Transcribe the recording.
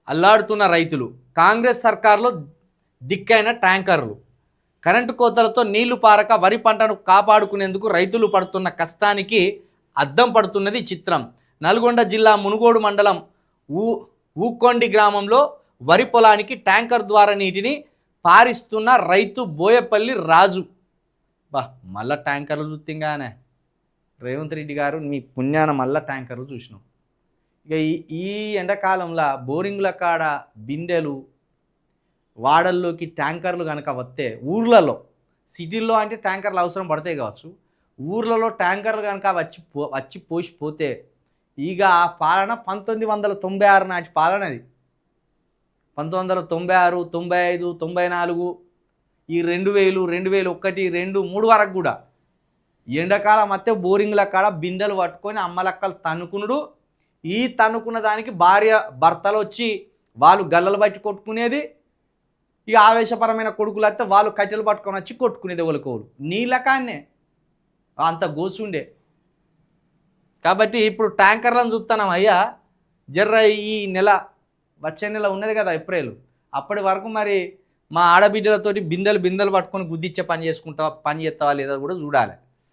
అల్లాడుతున్న రైతులు, కాంగ్రెస్ సర్కార్లో దిక్కైన ట్యాంకర్లు, కరెంటు కోతలతో నీళ్లు పారక వరి పంటను కాపాడుకునేందుకు రైతులు పడుతున్న కష్టానికి అద్దం పడుతున్నది చిత్రం. నల్గొండ జిల్లా మునుగోడు మండలం ఊకొండి గ్రామంలో వరి పొలానికి ట్యాంకర్ ద్వారా నీటిని పారిస్తున్న రైతు బోయపల్లి రాజు. మళ్ళా ట్యాంకర్లు చూస్తుంగానే రేవంత్ రెడ్డి గారు మీ పుణ్యాన మళ్ళా ట్యాంకర్లు చూసినాం. ఇక ఈ ఎండాకాలంలో బోరింగ్ల కాడ బిందెలు వాడల్లోకి ట్యాంకర్లు కనుక వస్తే ఊర్లలో, సిటీల్లో అంటే ట్యాంకర్లు అవసరం పడతాయి కావచ్చు, ఊర్లలో ట్యాంకర్లు కనుక వచ్చి పోసిపోతే ఇక ఆ పాలన 1996 నాటి పాలన. అది 1996, 95, 94, ఈ 2000, 2001, 2, 3 వరకు కూడా ఎండాకాలం వస్తే బోరింగ్ల కాడ బిందెలు పట్టుకొని అమ్మలక్కలు తన్నుకునుడు. ఈ తన్నుకున్న దానికి భార్య భర్తలు వచ్చి వాళ్ళు గల్లలు పట్టి కొట్టుకునేది. ఇక ఆవేశపరమైన కొడుకులు వస్తే వాళ్ళు కట్టెలు పట్టుకొని వచ్చి కొట్టుకునేది ఎవరికోలు. నీళ్ళకాన్నే అంత గోసుండే. కాబట్టి ఇప్పుడు ట్యాంకర్లను చూస్తున్నాం అయ్యా. జర్ర ఈ నెల వచ్చే నెల ఉన్నది కదా ఏప్రిల్, అప్పటి వరకు మరి మా ఆడబిడ్డలతోటి బిందెలు పట్టుకొని గుద్దిచ్చే పని చేస్తావా లేదా కూడా చూడాలి.